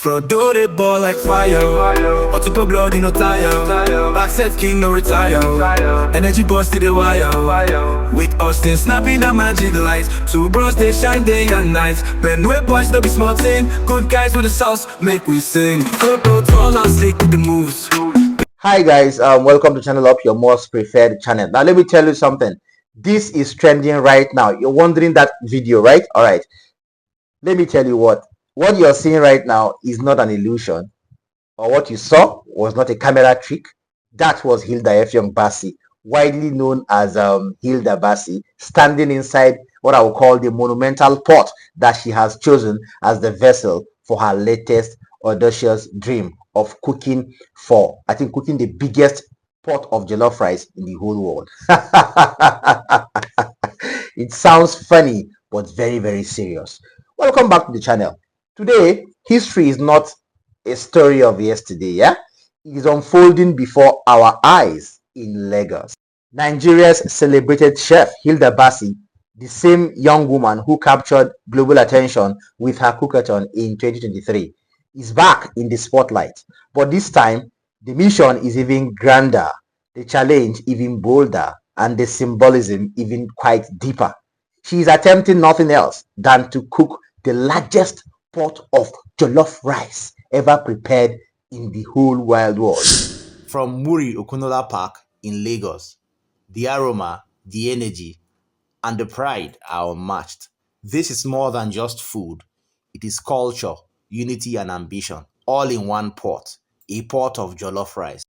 Front door they ball like fire. Hot super blood in no tire. Backset king no retire. Energy boss to the wire. With us they snapping the magic lights. Two bros they shine day and night. Ben we boys no be small thing. Good guys with the sauce make we sing. Go tall and slick with the moves. Hi guys, welcome to Channel Up, your most preferred channel. Now let me tell you something. This is trending right now. You're wondering that video, right? All right. Let me tell you what you're seeing right now is not an illusion, or what you saw was not a camera trick. That was Hilda Baci, widely known as Hilda Baci, standing inside what I would call the monumental pot that she has chosen as the vessel for her latest audacious dream of cooking the biggest pot of jollof rice in the whole world. It sounds funny, but very, very serious. Welcome back to the channel. Today, history is not a story of yesterday, yeah? It is unfolding before our eyes in Lagos. Nigeria's celebrated chef, Hilda Baci, the same young woman who captured global attention with her cookathon in 2023, is back in the spotlight. But this time, the mission is even grander, the challenge even bolder, and the symbolism even quite deeper. She is attempting nothing else than to cook the largest pot of jollof rice ever prepared in the whole wide world. From Muri Okunola Park in Lagos, the aroma, the energy, and the pride are unmatched. This is more than just food. It is culture, unity, and ambition, all in one pot, a pot of jollof rice.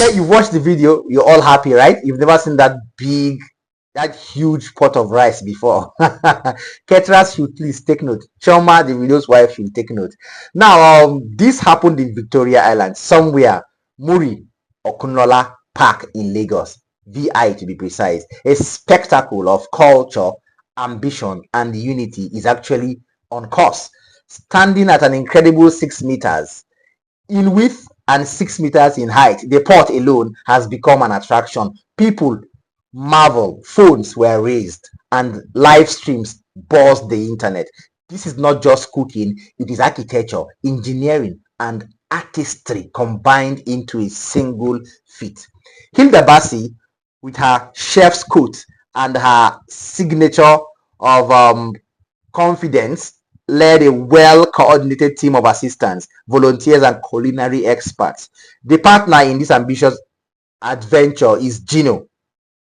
Okay, you watched the video, you're all happy, right? You've never seen that huge pot of rice before. Caterers should please take note. Choma, the video's wife, should take note. Now, this happened in Victoria Island, somewhere, Muri Okunola Park in Lagos, VI to be precise. A spectacle of culture, ambition, and unity is actually on course. Standing at an incredible 6 meters in width and 6 meters in height, the pot alone has become an attraction. People marvel, phones were raised, and live streams buzzed the internet. This is not just cooking, it is architecture, engineering, and artistry combined into a single feat. Hilda Baci, with her chef's coat and her signature of confidence, led a well-coordinated team of assistants, volunteers, and culinary experts. The partner in this ambitious adventure is Gino,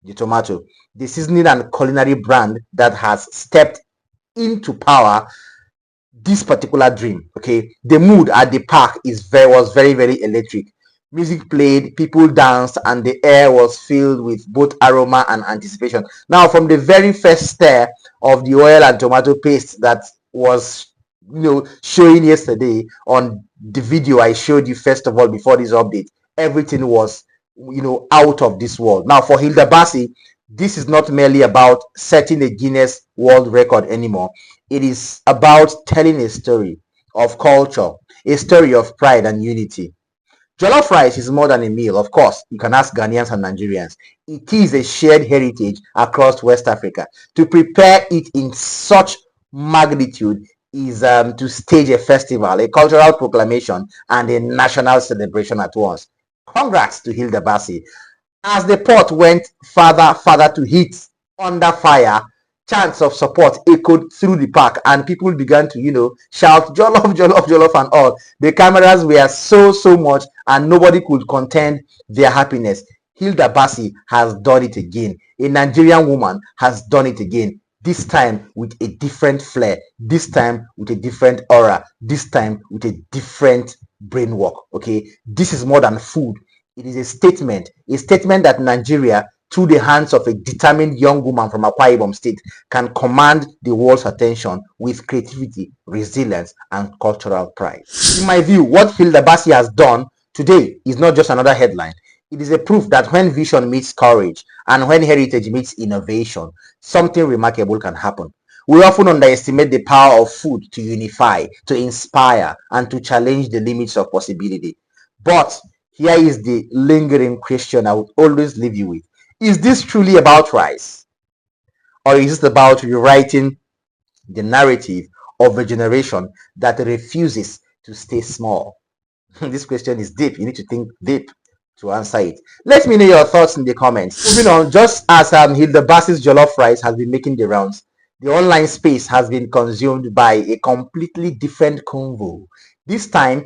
the tomato, the seasoning and culinary brand that has stepped into power this particular dream. Okay, the mood at the park was very, very electric. Music played, people danced, and the air was filled with both aroma and anticipation. Now, from the very first stir of the oil and tomato paste that was showing yesterday on the video I showed you first of all before this update, everything was out of this world. Now, for Hilda Baci, this is not merely about setting a Guinness World Record anymore. It is about telling a story of culture, a story of pride and unity. Jollof rice is more than a meal, of course. You can ask Ghanaians and Nigerians. It is a shared heritage across West Africa. To prepare it in such magnitude is to stage a festival, a cultural proclamation, and a national celebration at once. Congrats to Hilda Baci. As the pot went farther to heat under fire, chants of support echoed through the park, and people began to shout jollof, jollof, jollof, and all. The cameras were so much, and nobody could contain their happiness. Hilda Baci has done it again. A Nigerian woman has done it again. This time with a different flair, this time with a different aura, this time with a different brain work. Okay, this is more than food. It is a statement that Nigeria, through the hands of a determined young woman from Akwa Ibom State, can command the world's attention with creativity, resilience, and cultural pride. In my view, what Hilda Baci has done today is not just another headline. It is a proof that when vision meets courage and when heritage meets innovation, something remarkable can happen. We often underestimate the power of food to unify, to inspire, and to challenge the limits of possibility. But here is the lingering question I would always leave you with. Is this truly about rice? Or is it about rewriting the narrative of a generation that refuses to stay small? This question is deep. You need to think deep to answer it. Let me know your thoughts in the comments. Moving on, just as Hilda Bassey's jollof rice has been making the rounds, the online space has been consumed by a completely different convo. This time,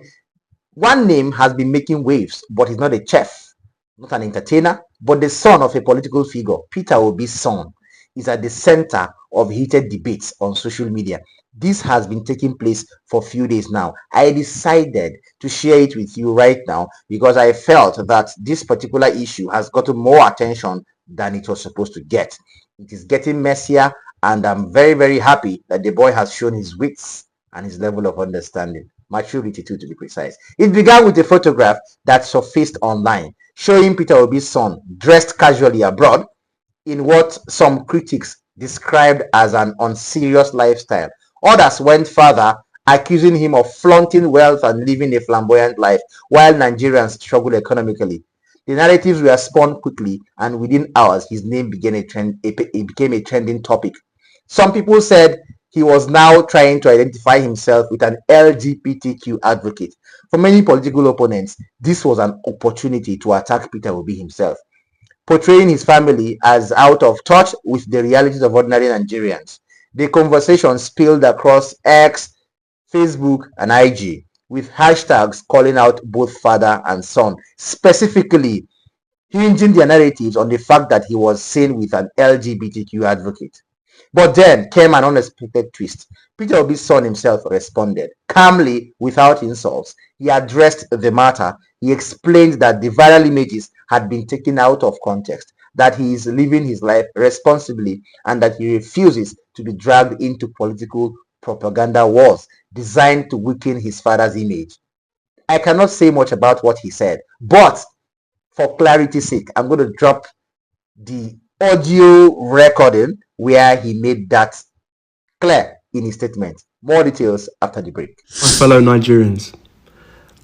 one name has been making waves, but he's not a chef, not an entertainer, but the son of a political figure. Peter Obi's son is at the center of heated debates on social media. This has been taking place for a few days now. I decided to share it with you right now because I felt that this particular issue has gotten more attention than it was supposed to get. It is getting messier, and I'm very, very happy that the boy has shown his wits and his level of understanding. Maturity too, to be precise. It began with a photograph that surfaced online showing Peter Obi's son dressed casually abroad in what some critics described as an unserious lifestyle. Others went further, accusing him of flaunting wealth and living a flamboyant life while Nigerians struggle economically. The narratives were spun quickly, and within hours, his name became a trending topic. Some people said he was now trying to identify himself with an LGBTQ advocate. For many political opponents, this was an opportunity to attack Peter Obi himself, portraying his family as out of touch with the realities of ordinary Nigerians. The conversation spilled across X, Facebook, and IG, with hashtags calling out both father and son, specifically hinging their narratives on the fact that he was seen with an LGBTQ advocate. But then came an unexpected twist. Peter Obi's son himself responded calmly, without insults. He addressed the matter. He explained that the viral images had been taken out of context, that he is living his life responsibly, and that he refuses to be dragged into political propaganda wars designed to weaken his father's image. I cannot say much about what he said, but for clarity's sake, I'm going to drop the audio recording where he made that clear in his statement. More details after the break. My fellow Nigerians,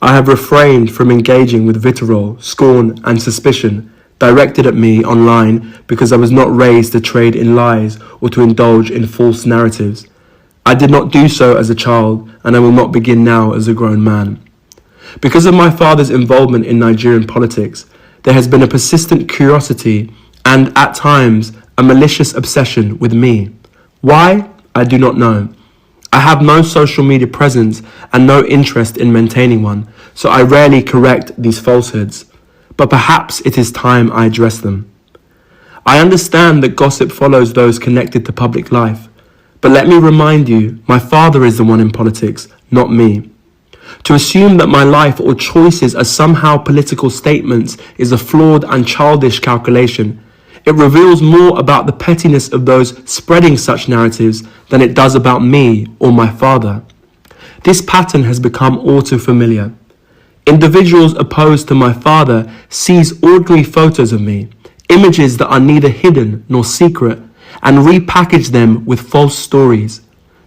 I have refrained from engaging with vitriol, scorn, and suspicion directed at me online because I was not raised to trade in lies or to indulge in false narratives. I did not do so as a child, and I will not begin now as a grown man. Because of my father's involvement in Nigerian politics, there has been a persistent curiosity and, at times, a malicious obsession with me. Why? I do not know. I have no social media presence and no interest in maintaining one, so I rarely correct these falsehoods. But perhaps it is time I address them. I understand that gossip follows those connected to public life, but let me remind you, my father is the one in politics, not me. To assume that my life or choices are somehow political statements is a flawed and childish calculation. It reveals more about the pettiness of those spreading such narratives than it does about me or my father. This pattern has become all too familiar. Individuals opposed to my father seize ordinary photos of me, images that are neither hidden nor secret, and repackage them with false stories.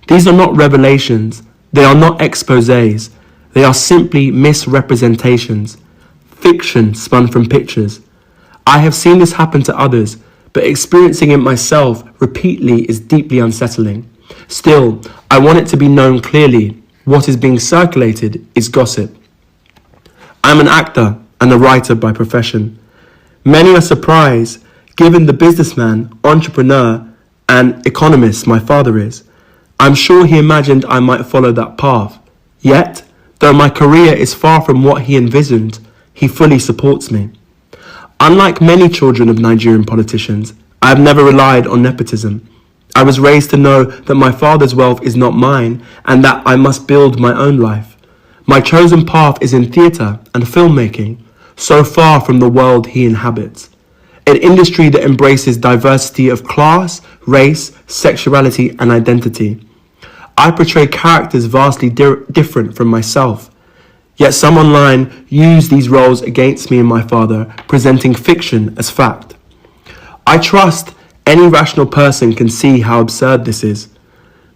These are not revelations, they are not exposés, they are simply misrepresentations, fiction spun from pictures. I have seen this happen to others, but experiencing it myself repeatedly is deeply unsettling. Still, I want it to be known clearly, what is being circulated is gossip. I'm an actor and a writer by profession. Many are surprised, given the businessman, entrepreneur, and economist my father is. I'm sure he imagined I might follow that path. Yet, though my career is far from what he envisioned, he fully supports me. Unlike many children of Nigerian politicians, I have never relied on nepotism. I was raised to know that my father's wealth is not mine and that I must build my own life. My chosen path is in theatre and filmmaking, so far from the world he inhabits. An industry that embraces diversity of class, race, sexuality, and identity. I portray characters vastly different from myself. Yet some online use these roles against me and my father, presenting fiction as fact. I trust any rational person can see how absurd this is.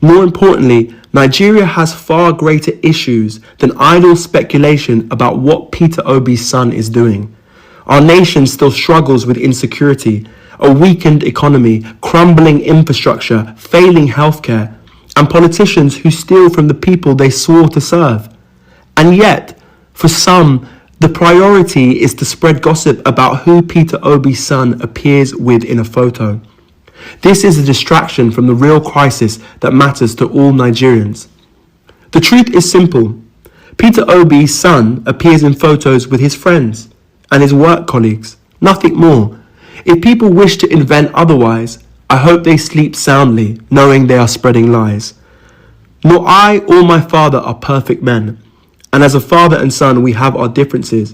More importantly, Nigeria has far greater issues than idle speculation about what Peter Obi's son is doing. Our nation still struggles with insecurity, a weakened economy, crumbling infrastructure, failing healthcare, and politicians who steal from the people they swore to serve. And yet, for some, the priority is to spread gossip about who Peter Obi's son appears with in a photo. This is a distraction from the real crisis that matters to all Nigerians. The truth is simple. Peter Obi's son appears in photos with his friends and his work colleagues, nothing more. If people wish to invent otherwise, I hope they sleep soundly, knowing they are spreading lies. Nor I or my father are perfect men, and as a father and son we have our differences,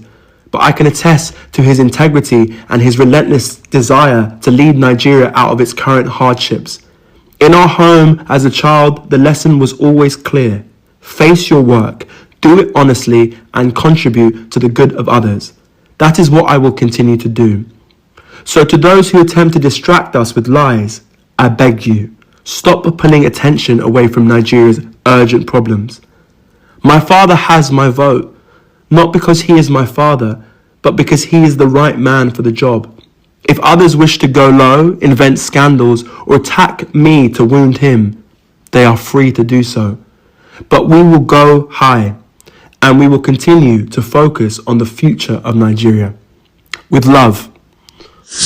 but I can attest to his integrity and his relentless desire to lead Nigeria out of its current hardships. In our home as a child, the lesson was always clear. Face your work, do it honestly, and contribute to the good of others. That is what I will continue to do. So to those who attempt to distract us with lies, I beg you, stop pulling attention away from Nigeria's urgent problems. My father has my vote, not because he is my father, but because he is the right man for the job. If others wish to go low, invent scandals, or attack me to wound him, they are free to do so. But we will go high, and we will continue to focus on the future of Nigeria. With love.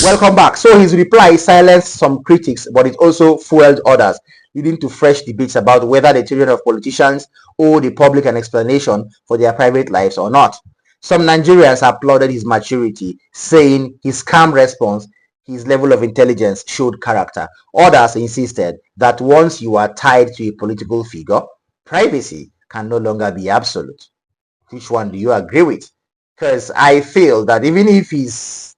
Welcome back. So his reply silenced some critics, but it also fueled others, leading to fresh debates about whether the children of politicians owe the public an explanation for their private lives or not. Some Nigerians applauded his maturity, saying his calm response, his level of intelligence showed character. Others insisted that once you are tied to a political figure, privacy can no longer be absolute. Which one do you agree with? Because I feel that even if he's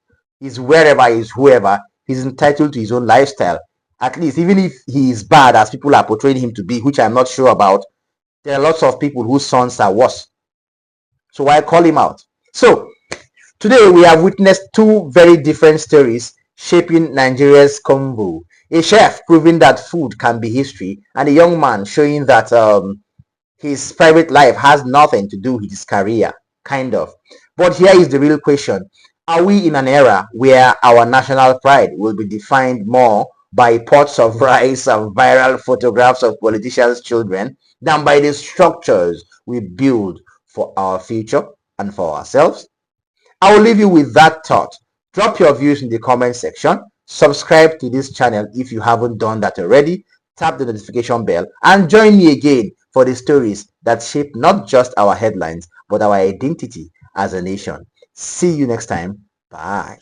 wherever, he's whoever, he's entitled to his own lifestyle. At least, even if he is bad as people are portraying him to be, which I'm not sure about, there are lots of people whose sons are worse. So why call him out? So, today we have witnessed two very different stories shaping Nigeria's combo. A chef proving that food can be history, and a young man showing that his private life has nothing to do with his career, kind of. But here is the real question. Are we in an era where our national pride will be defined more by pots of rice and viral photographs of politicians' children than by the structures we build for our future and for ourselves? I will leave you with that thought. Drop your views in the comment section. Subscribe to this channel if you haven't done that already. Tap the notification bell and join me again for the stories that shape not just our headlines but our identity as a nation. See you next time. Bye.